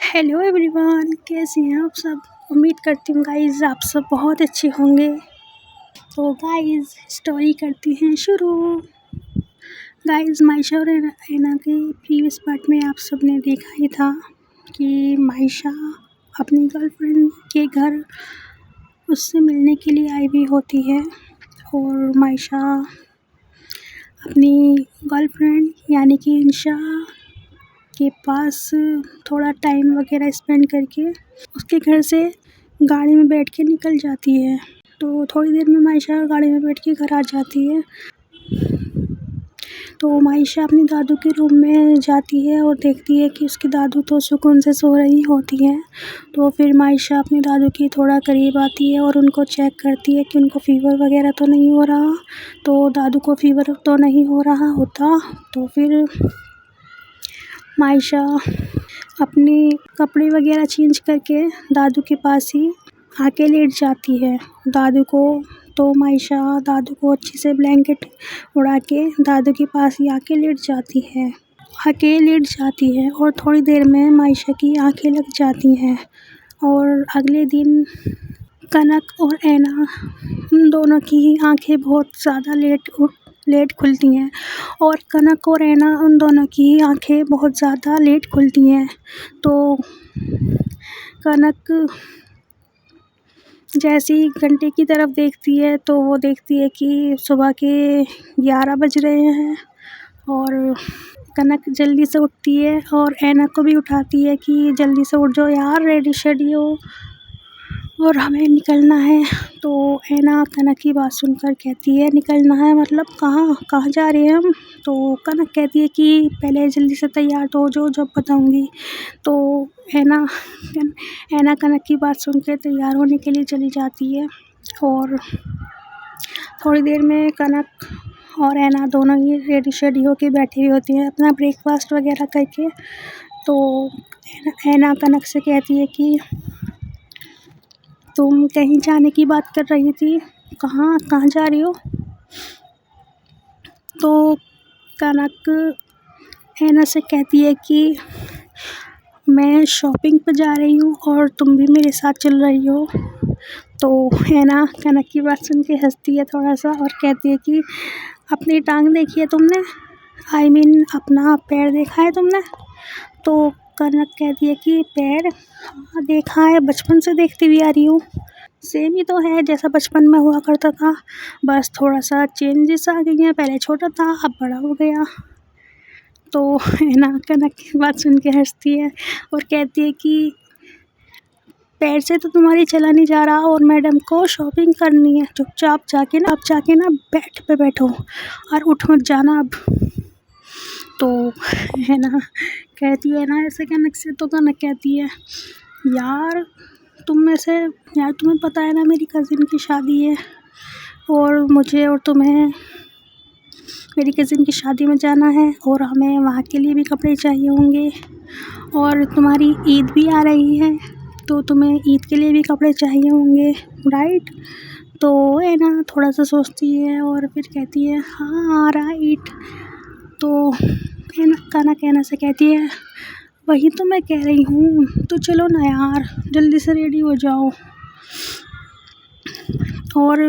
Hello everyone, कैसे हैं आप सब। उम्मीद करती हूँ गाइस आप सब बहुत अच्छे होंगे। तो गाइस स्टोरी करती हैं शुरू। गाइस मायशा और ऐना के प्रीवियस पार्ट में आप सब ने देखा ही था कि मायशा अपनी गर्लफ्रेंड के घर उससे मिलने के लिए आई हुई होती है और मायशा अपनी गर्लफ्रेंड यानी कि इंशा के पास थोड़ा टाइम वगैरह स्पेंड करके उसके घर से गाड़ी में बैठ के निकल जाती है। तो थोड़ी देर में मायशा गाड़ी में बैठ के घर आ जाती है। तो मायशा अपनी दादू के रूम में जाती है और देखती है कि उसकी दादू तो सुकून से सो रही होती हैं। तो फिर मायशा अपनी दादू की थोड़ा करीब आती है और उनको चेक करती है कि उनको फ़ीवर वगैरह तो नहीं हो रहा। तो दादू को फ़ीवर तो नहीं हो रहा होता। तो फिर मायशा अपने कपड़े वगैरह चेंज करके दादू के पास ही आके लेट जाती है। मायशा दादू को अच्छे से ब्लैंकेट उड़ा के दादू के पास ही आके लेट जाती है और थोड़ी देर में मायशा की आंखें लग जाती हैं। और अगले दिन कनक और ऐना उन दोनों की ही आंखें बहुत ज़्यादा लेट खुलती हैं और कनक और ऐना उन दोनों की ही आंखें बहुत ज़्यादा लेट खुलती हैं। तो कनक जैसे ही घंटे की तरफ देखती है तो वो देखती है कि सुबह के 11 बज रहे हैं और कनक जल्दी से उठती है और ऐना को भी उठाती है कि जल्दी से उठ जाओ यार, रेडी शेडी हो और हमें निकलना है। तो ऐना कनक की बात सुनकर कहती है निकलना है मतलब कहाँ जा रहे हैं हम। तो कनक कहती है कि पहले जल्दी से तैयार तो हो जाओ, जब बताऊंगी। तो ऐना कनक की बात सुनकर तैयार होने के लिए चली जाती है और थोड़ी देर में कनक और ऐना दोनों ही रेडी शेडी होके बैठी हुई होती हैं अपना ब्रेकफास्ट वगैरह करके। तो ऐना कनक से कहती है कि तुम कहीं जाने की बात कर रही थी, कहाँ जा रही हो। तो कनक ऐना से कहती है कि मैं शॉपिंग पर जा रही हूँ और तुम भी मेरे साथ चल रही हो। तो ऐना कनक की बात सुन के हंसती है थोड़ा सा और कहती है कि अपनी टांग देखी है तुमने, अपना पैर देखा है तुमने। तो कनक कहती है कि पैर हाँ देखा है, बचपन से देखती हुई आ रही हूँ, सेम ही तो है जैसा बचपन में हुआ करता था, बस थोड़ा सा चेंजेस आ गई हैं, पहले छोटा था अब बड़ा हो गया। तो ऐना कनक की बात सुन के हंसती है और कहती है कि पैर से तो तुम्हारी चला नहीं जा रहा और मैडम को शॉपिंग करनी है, चुपचाप जाके ना बेड पे बैठो और उठ मत जाना अब। तो है ना कहती है ना ऐसे कनक से। तो कनक कहती है यार तुम्हें पता है ना मेरी कज़िन की शादी है और मुझे और तुम्हें मेरी कज़िन की शादी में जाना है और हमें वहाँ के लिए भी कपड़े चाहिए होंगे और तुम्हारी ईद भी आ रही है तो तुम्हें ईद के लिए भी कपड़े चाहिए होंगे, राइट। तो है ना थोड़ा सा सोचती है और फिर कहती है हाँ राइट। तो कनक ऐना से कहती है वही तो मैं कह रही हूँ, तो चलो ना यार जल्दी से रेडी हो जाओ और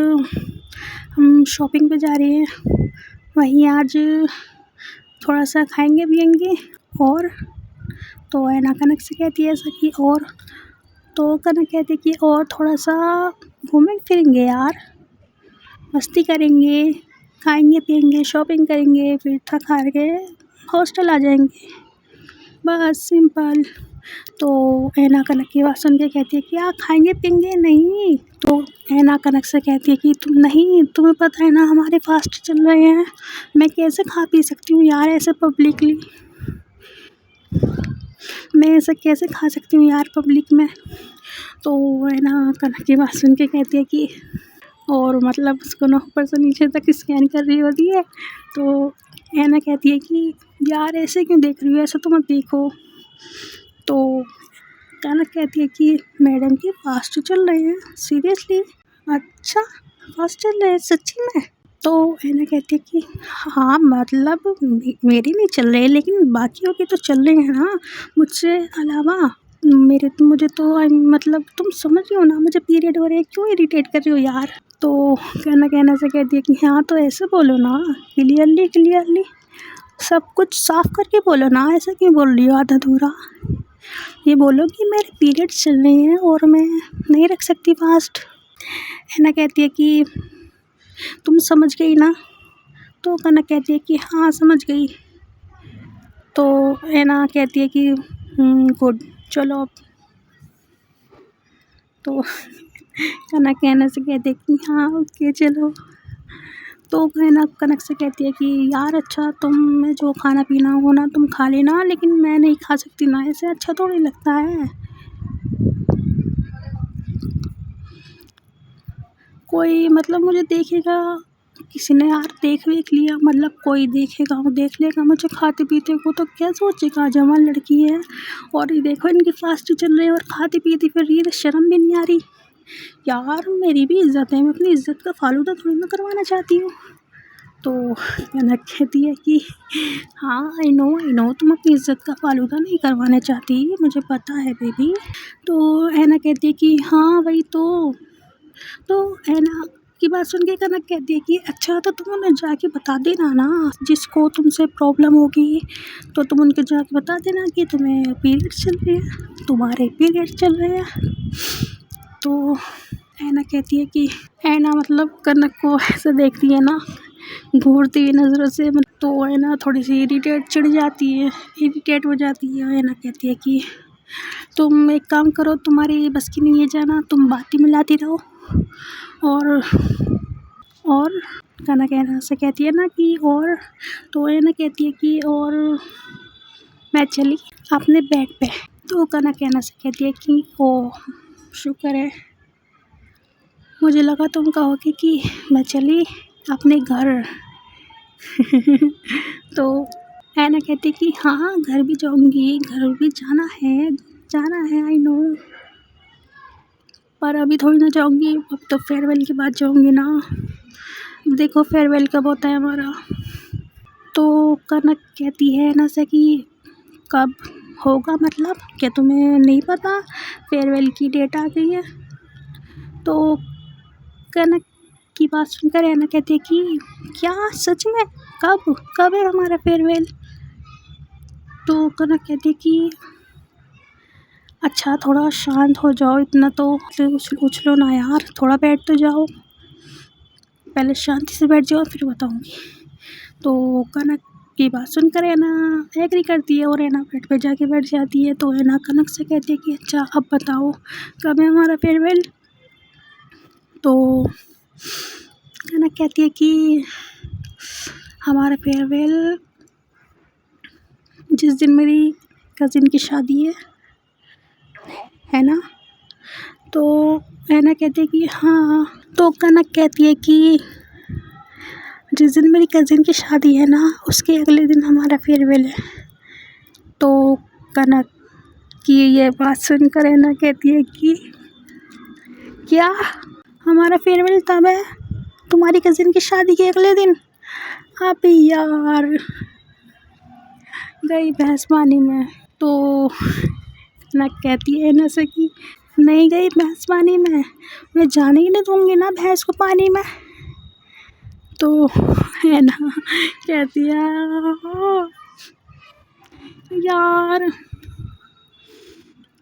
हम शॉपिंग पे जा रहे हैं, वहीं आज थोड़ा सा खाएंगे पिएंगे। और तो ऐना कनक से कहती है ऐसा कि और तो कनक कहती है कि और थोड़ा सा घूमें फिरेंगे यार, मस्ती करेंगे, खाएंगे पिएंगे, शॉपिंग करेंगे, फिर थक हार के हॉस्टल आ जाएंगे, बस सिंपल। तो ऐना कनक की बात सुन के कहती है कि आप खाएंगे पिएंगे नहीं। तो ऐना कनक से कहती है कि तुम्हें पता है ना हमारे फास्ट चल रहे हैं, मैं कैसे खा पी सकती हूँ यार ऐसे पब्लिकली, मैं ऐसे कैसे खा सकती हूँ यार पब्लिक में। तो ऐना कनक की बात सुन के कहती है कि और मतलब उसको ना ऊपर से नीचे तक स्कैन कर रही होती है। तो ऐना कहती है कि यार ऐसे क्यों देख रही हो, ऐसा तो मत देखो। तो कनक कहती है कि मैडम की फास्ट चल रहे हैं, सीरियसली, अच्छा फास्ट चल रहे हैं सच्ची में। तो ऐना कहती है कि हाँ मतलब मेरी नहीं चल रहे लेकिन बाकियों की तो चल रहे हैं ना, मुझसे अलावा मेरे तो मुझे तो मतलब तुम समझ रही हो ना, मुझे पीरियड हो रहे हैं, क्यों इरिटेट कर रही हो यार। तो कहना से कहती है कि हाँ तो ऐसे बोलो ना, क्लियरली क्लियरली सब कुछ साफ करके बोलो ना, ऐसा क्यों बोल रही हो आधा अधूरा। ये बोलो कि मेरे पीरियड्स चल रहे हैं और मैं नहीं रख सकती फास्ट। है ना कहती है कि तुम समझ गई ना। तो कनक कहती है कि हाँ समझ गई। तो है ना कहती है कि गुड, चलो अब। तो कनक कहने से कहती है कि हाँ ओके चलो। तो है ना कनक से कहती है कि यार अच्छा तुम जो खाना पीना हो ना तुम खा लेना, लेकिन मैं नहीं खा सकती ना, ऐसे अच्छा थोड़ी लगता है। कोई मतलब मुझे देखेगा, किसी ने यार देख वेख लिया, मतलब कोई देखेगा वो देख लेगा मुझे खाते पीते को, तो क्या सोचेगा जवान लड़की है और ये देखो इनकी फास्ट चल रही है और खाती पीती फिर रही है, तो शर्म भी नहीं आ रही। यार मेरी भी इज्जत है, मैं अपनी इज्जत का फालूदा थोड़ी ना करवाना चाहती हूँ। तो कनक कहती है कि हाँ आई नो तुम अपनी इज्जत का फालूदा नहीं करवाना चाहती, मुझे पता है बेबी। तो ऐना कहती है कि हाँ वही तो ऐना की बात सुन के कनक कहती है कि अच्छा तो तुम उन्हें जाके बता देना ना, जिसको तुमसे प्रॉब्लम होगी तो तुम उनके जाके बता देना कि तुम्हें पीरियड चल रहे हैं, तुम्हारे पीरियड चल रहे हैं। तो ऐना कहती है कि ऐना मतलब कनक को ऐसे देखती है ना घूरती हुई नज़रों से, तो है ना थोड़ी सी इरिटेट हो जाती है ना कहती है कि तुम एक काम करो, तुम्हारी बस की नहीं है जाना, तुम बात ही मिलाती रहो। और गाना कहना से कहती है ना कि और, तो है ना कहती है कि और मैं चली अपने बेड पे। तो गाना कहना से कहती है कि ओ शुक्र है, मुझे लगा तुम कहोगे कि मैं चली अपने घर। तो ऐना कहती कि हाँ घर भी जाऊँगी, घर भी जाना है आई नो, पर अभी थोड़ी ना जाऊँगी, अब तो फेयरवेल के बाद जाऊँगी ना, देखो फेयरवेल कब होता है हमारा। तो कनक कहती है ऐना से कि कब होगा, मतलब क्या तुम्हें नहीं पता फेयरवेल की डेट आ गई है। तो कनक की बात सुनकर ऐना कहती है कि क्या सच में, कब है हमारा फेयरवेल। तो कनक कहती है कि अच्छा थोड़ा शांत हो जाओ, इतना तो उछलो ना यार, थोड़ा बैठ तो जाओ, पहले शांति से बैठ जाओ फिर बताऊंगी। तो कनक की बात सुनकर है ना एग्री करती है और है ना बेड पे जाके बैठ जाती है। तो है ना कनक से कहती है कि अच्छा अब बताओ कब है हमारा फेयरवेल। तो कनक कहती है कि हमारा फेयरवेल जिस दिन मेरी कज़िन की शादी है ना। तो ऐना कहती है कि हाँ। तो कनक कहती है कि जिस दिन मेरी कज़िन की शादी है ना उसके अगले दिन हमारा फेयरवेल है। तो कनक की ये बात सुनकर ऐना कहती है कि क्या हमारा फेयरवेल तब है, तुम्हारी कज़िन की शादी के अगले दिन। अबे यार गई भैंस पानी में। तो कनक कहती है ऐना से कि नहीं गई भैंस पानी में, मैं जाने ही नहीं दूँगी ना भैंस को पानी में। तो है ना कहती है यार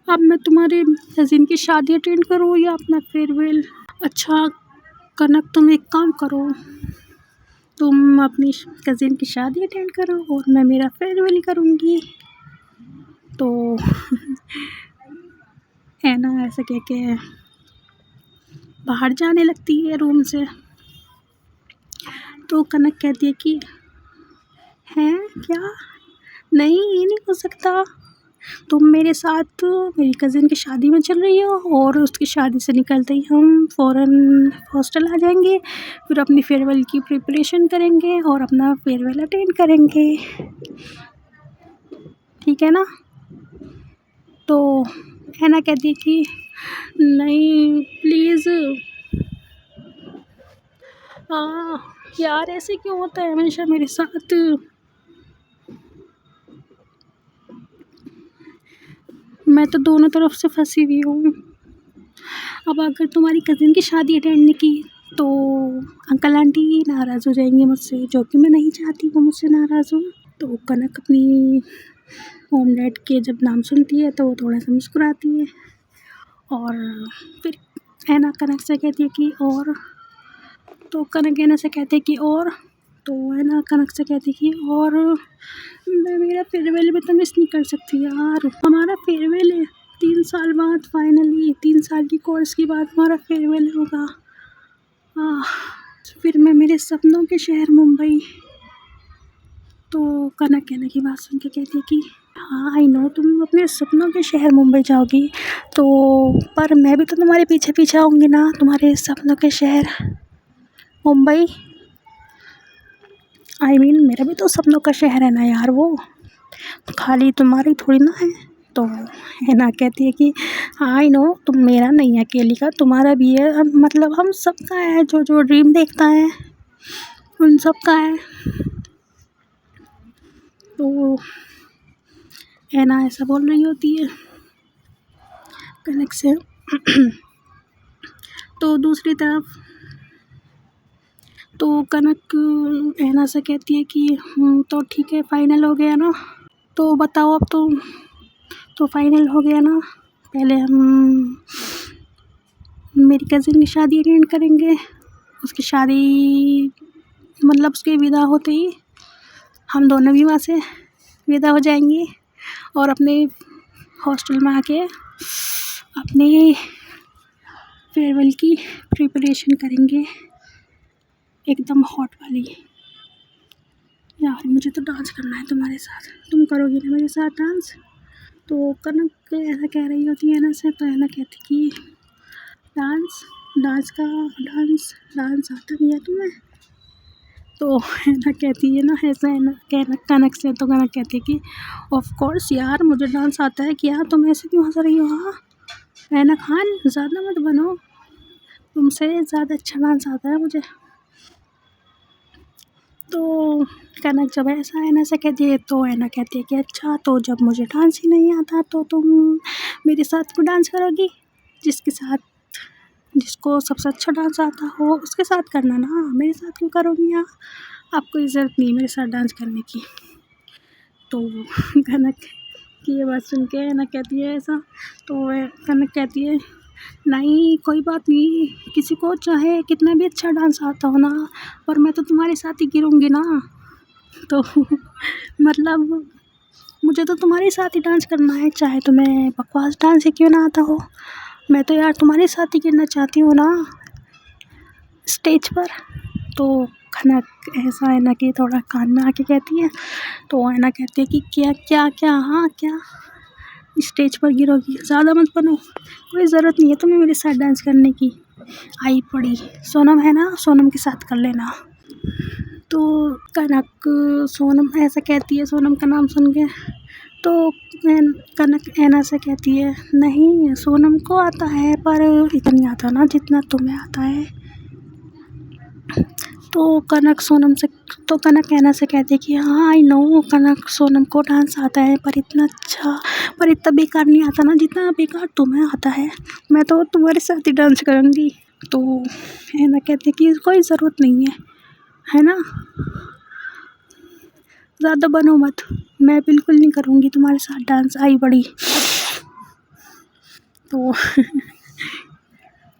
अब मैं तुम्हारी कज़िन की शादी अटेंड करूँ या अपना फेयरवेल। अच्छा कनक तुम एक काम करो, तुम अपनी कज़िन की शादी अटेंड करो और मैं मेरा फेयरवेल करूँगी। तो है ना ऐसा कह के बाहर जाने लगती है रूम से। तो कनक कहती है कि हैं क्या, नहीं ये नहीं हो सकता, तुम मेरे साथ मेरी कज़िन की शादी में चल रही हो और उसकी शादी से निकलते ही हम फ़ौरन हॉस्टल आ जाएंगे, फिर अपनी फेयरवेल की प्रिपरेशन करेंगे और अपना फेयरवेल अटेंड करेंगे, ठीक है ना। तो ऐना कहती है कि नहीं प्लीज़ यार ऐसे क्यों होता है हमेशा मेरे साथ, मैं तो दोनों तरफ से फंसी हुई हूँ। अब अगर तुम्हारी कज़िन की शादी अटेंड नहीं की तो अंकल आंटी नाराज़ हो जाएंगे मुझसे, जो कि मैं नहीं चाहती वो मुझसे नाराज़ हो। तो कनक अपनी मॉम डैड के जब नाम सुनती है तो वो थोड़ा सा मुस्कुराती है और फिर ऐना कनक से कहती है कि और, तो कनक ऐना से कहती है कि और, तो ऐना कनक से कहती है कि और मैं मेरा फेयरवेल भी तो मिस नहीं कर सकती यार। हमारा फेयरवेल है 3 साल बाद, फाइनली 3 साल की कोर्स के बाद हमारा फेयरवेल होगा। फिर मैं मेरे सपनों के शहर मुंबई। तो कनक ऐना की बात सुन के कहती है कि हाँ आई नो तुम अपने सपनों के शहर मुंबई जाओगी, तो पर मैं भी तो तुम्हारे पीछे पीछे आऊँगी ना, तुम्हारे सपनों के शहर मुंबई। आई मीन मेरा भी तो सपनों का शहर है ना यार, वो तो खाली तुम्हारी थोड़ी ना है। तो ऐना कहती है कि आई नो तुम मेरा नहीं है अकेली का, तुम्हारा भी है, मतलब हम सबका है, जो जो ड्रीम देखता है उन सब का है। तो ऐना ऐसा बोल रही होती है कनक से। तो दूसरी तरफ तो कनक ऐना से कहती है कि तो ठीक है फाइनल हो गया ना, तो बताओ अब तो फाइनल हो गया ना, पहले हम मेरी कज़िन की शादी अटेंड करेंगे, उसकी शादी मतलब उसके विदा होते ही हम दोनों भी वहाँ से विदा हो जाएंगे और अपने हॉस्टल में आके अपने फेयरवेल की प्रिपरेशन करेंगे एकदम हॉट वाली। यार मुझे तो डांस करना है तुम्हारे साथ, तुम करोगी ना मेरे साथ डांस? तो कनक ऐसा कह रही होती है ऐना से, तो ऐना कहती कि डांस डांस आता नहीं है तुम्हें? तो ऐना कहती है ना ऐसा, ऐना कनक से, तो कनक कहती है कि ऑफ कोर्स यार मुझे डांस आता है। क्या तुम ऐसे क्यों हंस रही हो? हाँ ऐना खान ज़्यादा मत बनो, तुमसे ज़्यादा अच्छा डांस आता है मुझे। तो कनक जब ऐसा ऐना से कहती है तो ऐना कहती है कि अच्छा तो जब मुझे डांस ही नहीं आता तो तुम मेरे साथ क्यों डांस करोगी? जिसको सबसे अच्छा डांस आता हो उसके साथ करना ना, मेरे साथ क्यों करोगी? यहाँ आपको ज़रूरत नहीं मेरे साथ डांस करने की। तो कनक की ये बात सुन के ऐना कहती है ऐसा, तो कनक कहती है नहीं कोई बात नहीं, किसी को चाहे कितना भी अच्छा डांस आता हो ना, पर मैं तो तुम्हारे साथ ही गिरूँगी ना। तो मतलब मुझे तो तुम्हारे साथ ही डांस करना है, चाहे तुम्हें बकवास डांस ही क्यों ना आता हो, मैं तो यार तुम्हारे साथ ही गिरना चाहती हूँ ना स्टेज पर। तो कनक ऐसा ऐना के थोड़ा कान में आके कहती है, तो ऐना कहती है कि क्या क्या क्या, हाँ क्या स्टेज पर गिरोगी? ज़्यादा मत बनो, कोई ज़रूरत नहीं है तुम्हें मेरे साथ डांस करने की। आई पड़ी सोनम है ना, सोनम के साथ कर लेना। तो कनक सोनम ऐसा कहती है सोनम का नाम सुन के, तो कनक ऐना से कहती है नहीं सोनम को आता है पर इतना आता ना जितना तुम्हें आता है। तो कनक ऐना से कहती है कि हाँ आई नो कनक सोनम को डांस आता है पर इतना अच्छा, पर इतना बेकार नहीं आता ना जितना बेकार तुम्हें आता है, मैं तो तुम्हारे साथ ही डांस करूँगी। तो ऐना कहती है कि कोई ज़रूरत नहीं है ना, ज़्यादा बनो मत, मैं बिल्कुल नहीं करूँगी तुम्हारे साथ डांस। आई बड़ी तो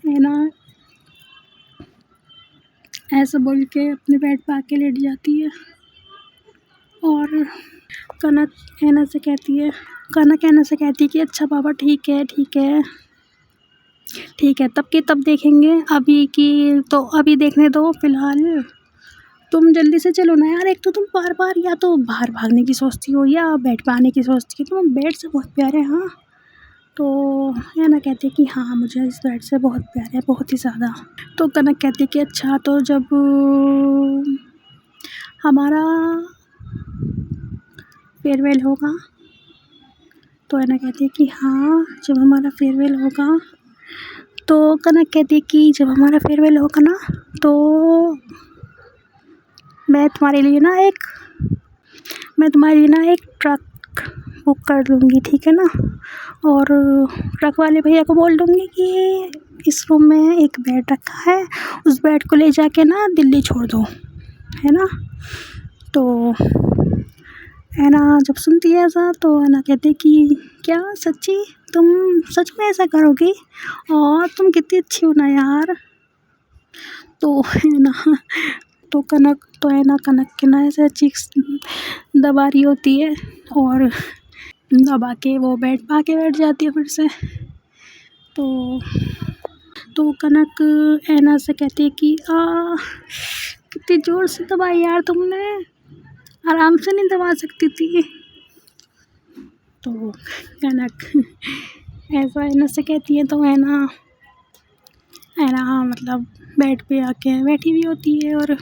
है ना ऐसा बोल के अपने बेड पे आके लेट जाती है और कनक ऐना से कहती है कि अच्छा पापा ठीक है तब देखेंगे, अभी की तो अभी देखने दो फ़िलहाल, तुम जल्दी से चलो ना यार, एक तो तुम बार या तो बाहर भागने की सोचती हो या बेड पे आने की सोचती हो, तुम बेड से बहुत प्यारे। हाँ तो ऐना कहती है कि हाँ मुझे इस बेड से बहुत प्यार है, बहुत ही ज़्यादा। तो कनक कहती है कि अच्छा तो जब हमारा फेयरवेल होगा, तो ऐना कहती है कि हाँ जब हमारा फेयरवेल होगा, तो कनक कहती है कि जब हमारा फेयरवेल होगा ना तो मैं तुम्हारे लिए ना एक ट्रक बुक कर दूँगी, ठीक है ना। और ट्रक वाले भैया को बोल दूँगी कि इस रूम में एक बेड रखा है, उस बेड को ले जाके ना दिल्ली छोड़ दो, है ना। तो है ना, जब सुनती है ऐसा तो है ना कहती कि क्या सच्ची तुम सच में ऐसा करोगी, और तुम कितनी अच्छी हो ना यार। तो है ना, तो कनक तो है ना, कनक के ना ऐसे चीख दबा रही होती है और दबा के वो बेड पा के बैठ जाती है फिर से। तो कनक ऐना से कहती है कि कितनी ज़ोर से दबाई यार तुमने, आराम से नहीं दबा सकती थी। तो कनक ऐसा ऐना से कहती है, तो ऐना मतलब बेड पे आके बैठी हुई होती है और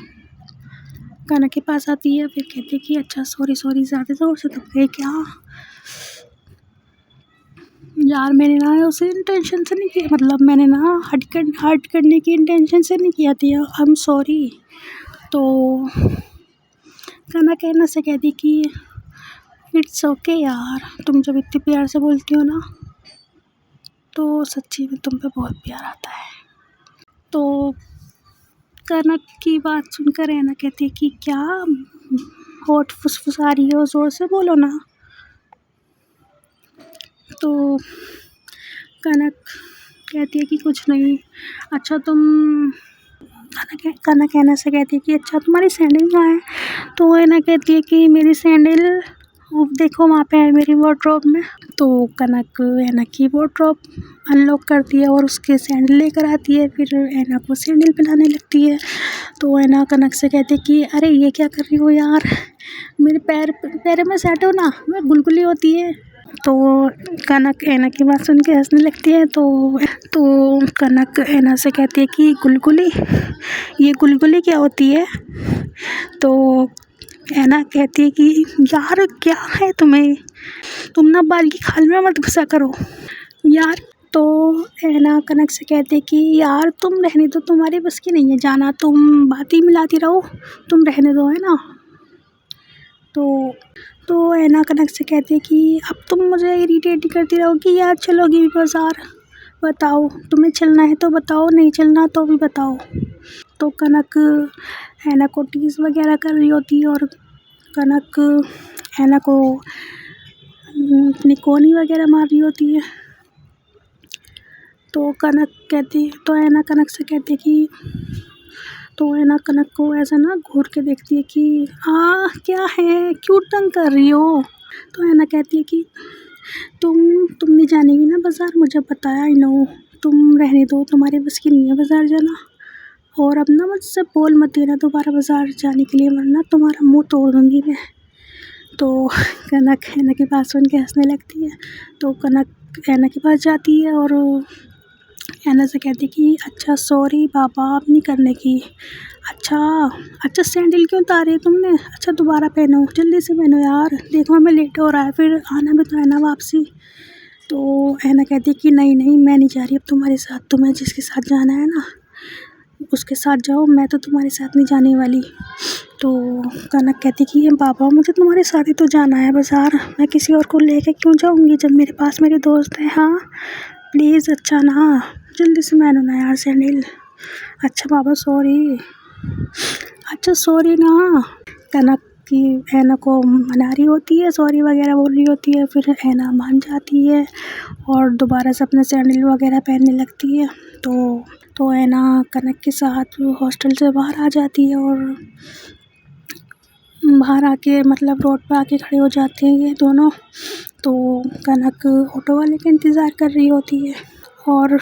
कनक के पास आती है। फिर कहती है कि अच्छा सॉरी ज़्यादा ज़ोर से दब गई क्या यार, मैंने ना उसे इंटेंशन से नहीं किया, मतलब मैंने ना हर्ट करने की इंटेंशन से नहीं किया था, आई एम सॉरी। तो कनक ऐना से कहती कि इट्स ओके यार, तुम जब इतने प्यार से बोलती हो ना तो सच्ची में तुम पे बहुत प्यार आता है। तो कनक की बात सुनकर ऐना कहती है कि क्या होठ फुसफुसा रही हो, ज़ोर से बोलो ना। तो कनक कहती है कि कुछ नहीं। अच्छा कनक ऐना से कहती है कि अच्छा तुम्हारी सैंडल कहाँ है। तो ऐना कहती है कि मेरी सैंडल देखो वहाँ पे है मेरी वार्डरोब में। तो कनक ऐना की वार्डरोब अनलॉक करती है और उसके सैंडल लेकर आती है, फिर ऐना को सैंडल पहनाने लगती है। तो ऐना कनक से कहती है कि अरे ये क्या कर रही हो यार, मेरे पैर में सेट हो ना, मैं गुलगुली होती है। तो कनक ऐना की बात सुन के हंसने लगती है। तो कनक ऐना से कहती है कि गुलगुली, ये गुलगुली क्या होती है। तो ऐना कहती है कि यार क्या है तुम्हें, तुम ना बाल की खाल में मत घुसा करो यार। तो ऐना कनक से कहते हैं कि यार तुम रहने दो, तुम्हारी बस की नहीं है जाना, तुम बात ही मिलाती रहो, तुम रहने दो, है ना। तो ऐना कनक से कहते हैं कि अब तुम मुझे इरिटेट करती रहोगी यार, चलोगी भी बाज़ार, बताओ तुम्हें चलना है तो बताओ, नहीं चलना तो भी बताओ। तो कनक ऐना को टीज़ वगैरह कर रही होती है और कनक ऐना को अपनी कोनी वगैरह मार रही होती है। तो ऐना कनक से कहती है कि तो ऐना कनक को ऐसा ना घूर के देखती है कि क्या है, क्यों तंग कर रही हो। तो ऐना कहती है कि तुम नहीं जानेगी ना बाज़ार, मुझे पता है, आई नो, तुम रहने दो, तुम्हारे बस की नहीं है बाज़ार जाना, और अब ना मुझसे बोल मत देना दोबारा बाज़ार जाने के लिए, वरना तुम्हारा मुंह तोड़ दूँगी मैं। तो कनक ऐना की बात सुन के हंसने लगती है। तो कनक ऐना के पास जाती है और ऐना से कहती है कि अच्छा सॉरी बाबा, अब नहीं करने की। अच्छा सैंडल क्यों उतारी है तुमने, अच्छा दोबारा पहनो, जल्दी से पहनो यार, देखो हमें लेट हो रहा है, फिर आना भी तो है ना वापसी। तो ऐना कहती है कि नहीं मैं नहीं जा रही अब तुम्हारे साथ, तुम्हें जिसके साथ जाना है ना उसके साथ जाओ, मैं तो तुम्हारे साथ नहीं जाने वाली। तो कनक कहती कि बाबा मुझे तुम्हारे साथ ही तो जाना है बाज़ार, मैं किसी और को लेके क्यों जाऊँगी जब मेरे पास मेरे दोस्त हैं। हाँ प्लीज़, अच्छा ना, जल्दी से पहनो ना यार सैंडल। अच्छा बाबा सॉरी, अच्छा सॉरी ना। कनक की ऐना को मना रही होती है, सॉरी वगैरह बोल रही होती है, फिर ऐना मान जाती है और दोबारा से अपने सैंडल वगैरह पहनने लगती है। तो ऐना कनक के साथ हॉस्टल से बाहर आ जाती है और बाहर आके मतलब रोड पे आके खड़े हो जाते हैं ये दोनों। तो कनक ऑटो वाले का इंतज़ार कर रही होती है और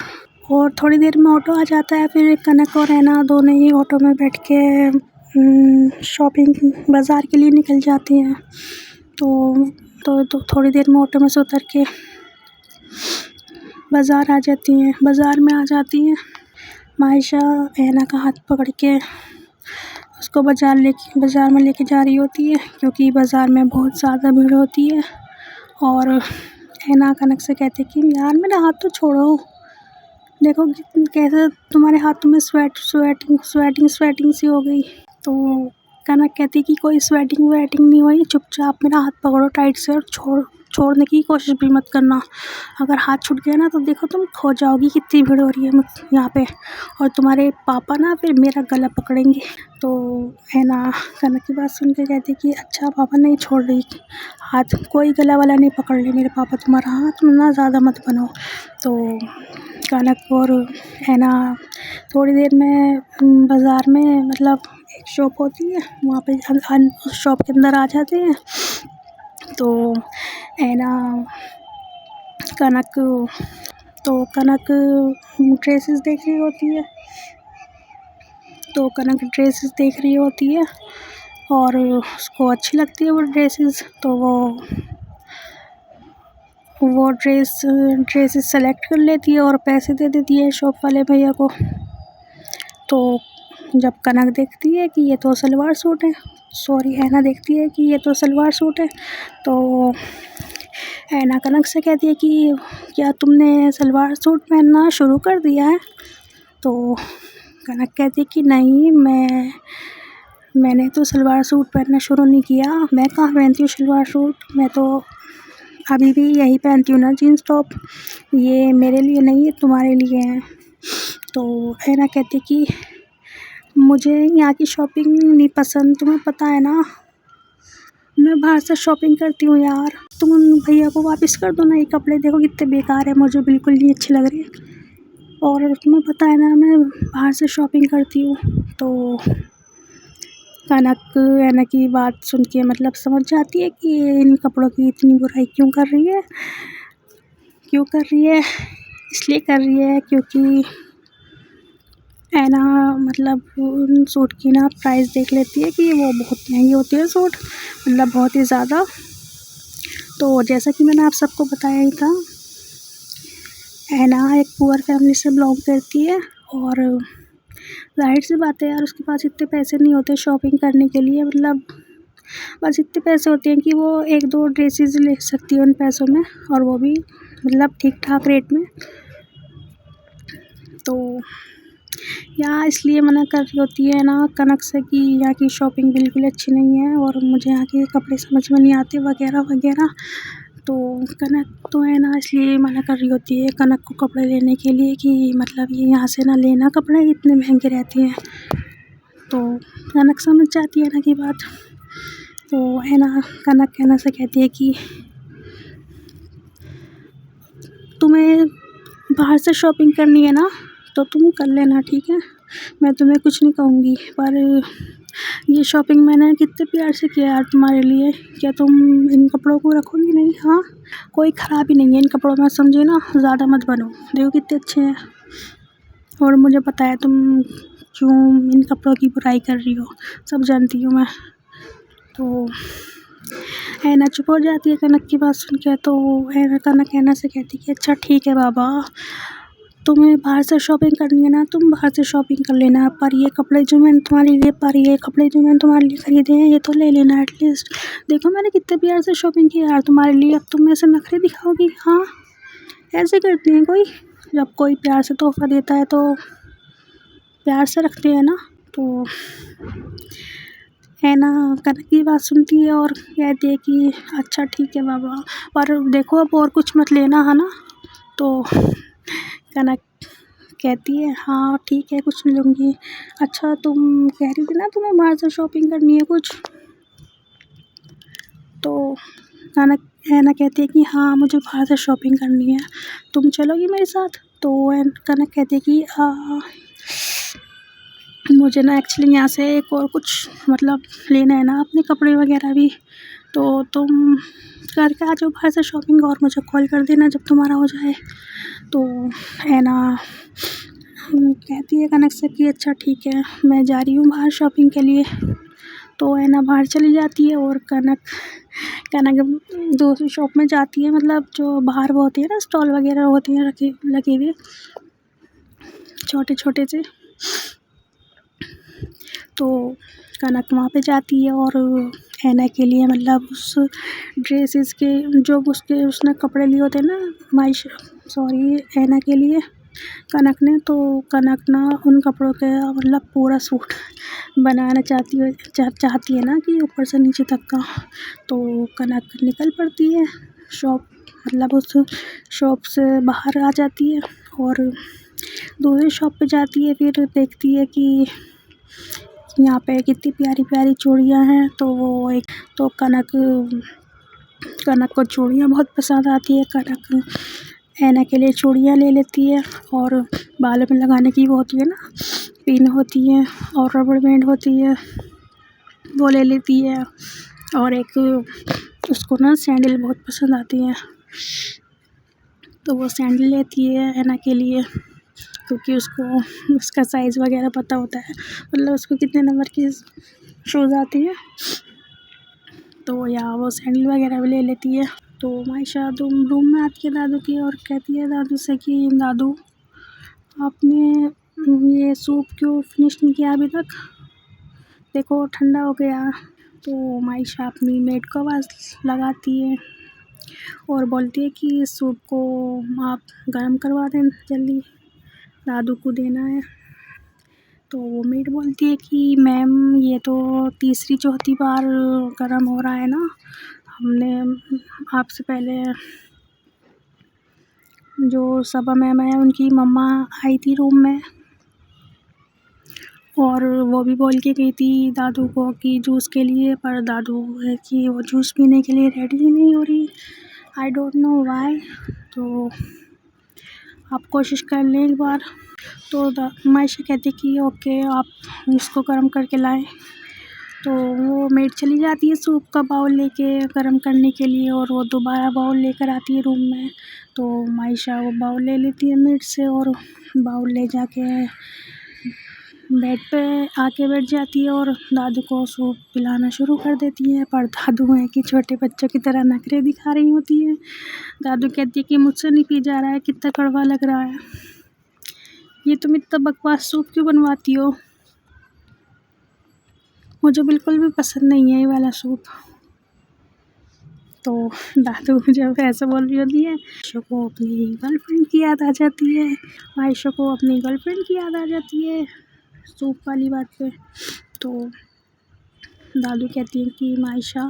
थोड़ी देर में ऑटो आ जाता है। फिर कनक और ऐना दोनों ही ऑटो में बैठ के शॉपिंग बाज़ार के लिए निकल जाते हैं। तो थोड़ी देर में ऑटो में से उतर के बाज़ार में आ जाती हैं। मायशा ऐना का हाथ पकड़ के उसको बाज़ार में लेके जा रही होती है, क्योंकि बाज़ार में बहुत ज़्यादा भीड़ होती है। और ऐना कनक से कहते कि यार मेरा हाथ तो छोड़ो, देखो कैसे तुम्हारे हाथों में स्वेटिंग सी हो गई। तो कनक कहती कि कोई स्वेटिंग नहीं हुई, चुपचाप मेरा हाथ पकड़ो टाइट से और छोड़ने की कोशिश भी मत करना। अगर हाथ छूट गया ना तो देखो तुम खो जाओगी, कितनी भीड़ हो रही है यहाँ पे, और तुम्हारे पापा ना फिर मेरा गला पकड़ेंगे। तो है ना, कनक की बात सुन के कहती कि अच्छा पापा नहीं छोड़ रही हाथ, कोई गला वाला नहीं पकड़ ले मेरे पापा तुम्हारा हाथ, तुम ना ज़्यादा मत बनो। तो कनक और है ना थोड़ी देर में बाज़ार में मतलब एक शॉप होती है, वहाँ पे उस शॉप के अंदर आ जाते हैं। तो है ना कनक ड्रेसेस देख रही होती है। तो कनक ड्रेसेस देख रही होती है और उसको अच्छी लगती है वो ड्रेसेस। तो वो ड्रेसेस सेलेक्ट कर लेती है और पैसे दे देती है शॉप वाले भैया को। तो जब कनक देखती है कि ये तो सलवार सूट है, ऐना देखती है कि ये तो सलवार सूट है, तो ऐना कनक से कहती है कि क्या तुमने सलवार सूट पहनना शुरू कर दिया है? तो कनक कहती है कि नहीं, मैंने तो सलवार सूट पहनना शुरू नहीं किया, मैं कहाँ पहनती हूँ सलवार सूट, मैं तो अभी भी यही पहनती हूँ ना जीन्स टॉप, ये मेरे लिए नहीं है तुम्हारे लिए है। तो ऐना कहती कि मुझे यहाँ की शॉपिंग नहीं पसंद, तुम्हें पता है ना मैं बाहर से शॉपिंग करती हूँ यार, तुम उन भैया को वापस कर दो ना, ये कपड़े देखो कितने बेकार है, मुझे बिल्कुल नहीं अच्छे लग रहे, और तुम्हें पता है ना मैं बाहर से शॉपिंग करती हूँ। तो कनक ऐना की बात सुन के मतलब समझ जाती है कि इन कपड़ों की इतनी बुराई क्यों कर रही है। इसलिए कर रही है क्योंकि ऐना मतलब उन सूट की ना प्राइस देख लेती है कि वो बहुत महंगी होती है सूट, मतलब बहुत ही ज़्यादा। तो जैसा कि मैंने आप सबको बताया ही था, ऐना एक पुअर फैमिली से बिलोंग करती है और ज़ाहिर सी बात है यार उसके पास इतने पैसे नहीं होते शॉपिंग करने के लिए, मतलब बस इतने पैसे होते हैं कि वो 1-2 ड्रेसेस ले सकती है उन पैसों में, और वो भी मतलब ठीक ठाक रेट में। तो यहाँ इसलिए मना कर रही होती है ना कनक से कि यहाँ की शॉपिंग बिल्कुल अच्छी नहीं है और मुझे यहाँ के कपड़े समझ में नहीं आते वगैरह वगैरह। तो कनक तो है ना इसलिए मना कर रही होती है कनक को कपड़े लेने के लिए कि मतलब ये यहाँ से ना लेना, कपड़े इतने महंगे रहते हैं। तो कनक समझ जाती है ना की बात। तो है ना कनक ऐना से कहती है कि तुम्हें बाहर से शॉपिंग करनी है ना तो तुम कर लेना, ठीक है, मैं तुम्हें कुछ नहीं कहूँगी, पर ये शॉपिंग मैंने कितने प्यार से किया यार तुम्हारे लिए, क्या तुम इन कपड़ों को रखोगी नहीं? हाँ, कोई ख़राबी नहीं है इन कपड़ों में, समझे ना, ज़्यादा मत बनो, देखो कितने अच्छे हैं, और मुझे पता है तुम क्यों इन कपड़ों की बुराई कर रही हो, सब जानती हूँ मैं। तो ऐना चुप हो जाती है कनक की बात सुन के। तो कनक ऐना से कहती कि अच्छा ठीक है बाबा, तुम्हें बाहर से शॉपिंग करनी है ना तुम बाहर से शॉपिंग कर लेना, पर ये कपड़े जो मैंने तुम्हारे लिए ख़रीदे हैं ये तो ले लेना एटलीस्ट। देखो मैंने कितने प्यार से शॉपिंग की यार तुम्हारे लिए, अब तुम ऐसे नखरे दिखाओगी? हाँ, ऐसे करती हैं कोई, जब कोई प्यार से तोहफ़ा देता है तो प्यार से रखते हैं ना। तो है ना कनक की बात सुनती है और कहती है कि अच्छा ठीक है बाबा, पर देखो अब और कुछ मत लेना है ना। तो कनक कहती है हाँ ठीक है कुछ नहीं लूँगी। अच्छा तुम कह रही थी ना तुम्हें बाहर से शॉपिंग करनी है कुछ, तो ऐना कहती है कि हाँ मुझे बाहर से शॉपिंग करनी है, तुम चलोगी मेरे साथ? तो कनक कहती है कि मुझे ना एक्चुअली यहाँ से एक और कुछ मतलब लेना है ना अपने कपड़े वगैरह भी, तो तुम करके आ जाओ बाहर से शॉपिंग और मुझे कॉल कर देना जब तुम्हारा हो जाए। तो है ना कहती है कनक से कि अच्छा ठीक है मैं जा रही हूँ बाहर शॉपिंग के लिए। तो है ना बाहर चली जाती है और कनक दूसरी शॉप में जाती है, मतलब जो बाहर वो होती है ना स्टॉल वगैरह होती हैं लगे हुए छोटे छोटे से। तो कनक वहाँ पे जाती है और ऐना के लिए मतलब उस ड्रेसेस के जो उसने कपड़े लिए होते हैं ना ऐना के लिए कनक ने, तो कनक ना उन कपड़ों के मतलब पूरा सूट बनाना चाहती है ना कि ऊपर से नीचे तक का। तो कनक निकल पड़ती है शॉप मतलब उस शॉप से बाहर आ जाती है और दूसरी शॉप पे जाती है। फिर देखती है कि यहाँ पे कितनी प्यारी प्यारी चूड़ियाँ हैं, तो वो एक तो कनक को चूड़ियाँ बहुत पसंद आती है। कनक ऐना के लिए चूड़ियाँ ले लेती है और बालों में लगाने की वो होती है ना, पिन होती है और रबड़ बैंड होती है, वो ले लेती है। और एक उसको ना सैंडल बहुत पसंद आती है, तो वो सैंडल लेती है ऐना के लिए, क्योंकि उसको उसका साइज़ वगैरह पता होता है, मतलब उसको कितने नंबर की शूज़ आती है, तो या वो सैंडल वगैरह भी ले लेती है। तो मायशा रूम में आती है दादू की और कहती है दादू से कि दादू आपने ये सूप क्यों फिनिश नहीं किया अभी तक, देखो ठंडा हो गया। तो मायशा अपनी मेड को आवाज़ लगाती है और बोलती है कि सूप को आप गर्म करवा दें जल्दी, दादू को देना है। तो वो मेड बोलती है कि मैम ये तो तीसरी चौथी बार गर्म हो रहा है ना, हमने आपसे पहले जो सबा मैम है उनकी मम्मा आई थी रूम में और वो भी बोल के गई थी दादू को कि जूस के लिए, पर दादू है कि वो जूस पीने के लिए रेडी ही नहीं हो रही, आई डोंट नो व्हाई। तो आप कोशिश कर लें एक बार। तो मायशा कहती कि ओके आप इसको गर्म करके लाएं। तो वो मेड चली जाती है सूप का बाउल लेके गर्म करने के लिए और वो दोबारा बाउल लेकर आती है रूम में। तो मायशा वो बाउल ले लेती है मेड से और बाउल ले जाके बेड पे आके बैठ जाती है और दादू को सूप पिलाना शुरू कर देती है। पर दादू है कि छोटे बच्चों की तरह नखरे दिखा रही होती है। दादू कहती है कि मुझसे नहीं पी जा रहा है, कितना कड़वा लग रहा है, ये तुम इतना बकवास सूप क्यों बनवाती हो, मुझे बिल्कुल भी पसंद नहीं है ये वाला सूप। तो दादू जब ऐसा बोल रही होती है आयशा को अपनी गर्लफ्रेंड की याद आ जाती है, आयशा को अपनी गर्लफ्रेंड की याद आ जाती है सूप वाली बात पे। तो दादू कहती है कि मायशा,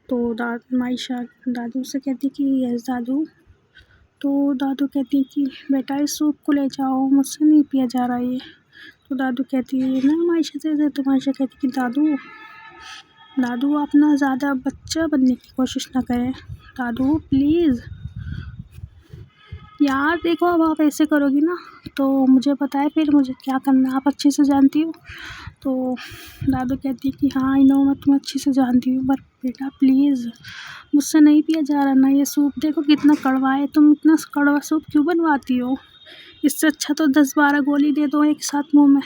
तो मायशा दादू से कहती है कि यस दादू। तो दादू कहती है कि बेटा इस सूप को ले जाओ, मुझसे नहीं पिया जा रहा ये। तो दादू कहती है ना मायशा से, तो मायशा कहती कि दादू आप ना ज़्यादा बच्चा बनने की कोशिश ना करें, दादू प्लीज़ यार, देखो अब आप ऐसे करोगी ना तो मुझे पता है फिर मुझे क्या करना, आप अच्छे से जानती हो। तो दादू कहती है कि हाँ आई नो, मैं तुम्हें अच्छे से जानती हूँ, पर बेटा प्लीज़ मुझसे नहीं पिया जा रहा ना ये सूप, देखो कितना कड़वा है, तुम इतना कड़वा सूप क्यों बनवाती हो, इससे अच्छा तो 10-12 गोली दे दो एक साथ मुँह में।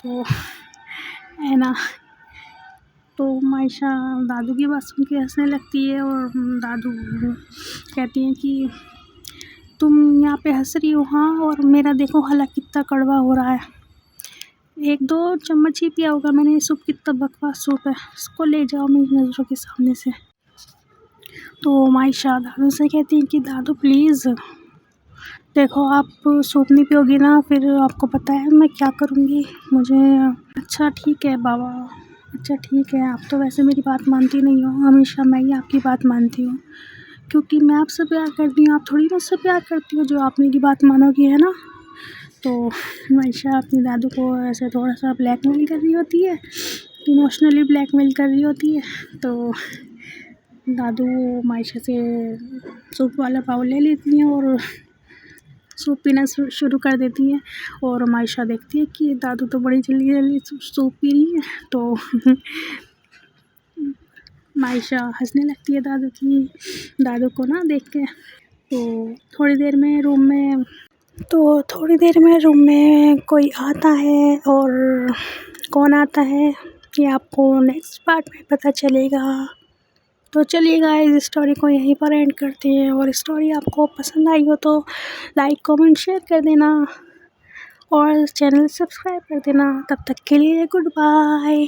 तो है ना, तो मायशा दादू की बात सुन के हंसने लगती है और दादू कहती हैं कि तुम यहाँ पे हंस रही हो हाँ, और मेरा देखो हला कितना कड़वा हो रहा है, 1-2 चम्मच ही पिया होगा मैंने ये सूप, कितना बकवास सूप है, इसको ले जाओ मेरी नज़रों के सामने से। तो मायशा दादू से कहती है कि दादू प्लीज़ देखो आप सूप नहीं पियोगी ना, फिर आपको पता है मैं क्या करूँगी, मुझे अच्छा ठीक है बाबा, अच्छा ठीक है, आप तो वैसे मेरी बात मानती नहीं हो, हमेशा मैं ही आपकी बात मानती हूँ, क्योंकि मैं आपसे प्यार करती हूँ, आप थोड़ी मुझसे प्यार करती हो जो आप मेरी बात मानोगी, है ना। तो मायशा अपने दादू को ऐसे थोड़ा सा ब्लैकमेल कर रही होती है, इमोशनली ब्लैकमेल कर रही होती है। तो दादू मायशा से सूप वाला बाउल ले लेती हैं और सूप पीना शुरू कर देती हैं। और मायशा देखती है कि दादू तो बड़ी जल्दी जल्दी सूप पी रही है, तो मायशा हंसने लगती है दादू को ना देख के। तो थोड़ी देर में रूम में कोई आता है और कौन आता है ये आपको नेक्स्ट पार्ट में पता चलेगा। तो चलिए गाइस, इस स्टोरी को यहीं पर एंड करते हैं, और स्टोरी आपको पसंद आई हो तो लाइक कमेंट शेयर कर देना और चैनल सब्सक्राइब कर देना। तब तक के लिए गुड बाय।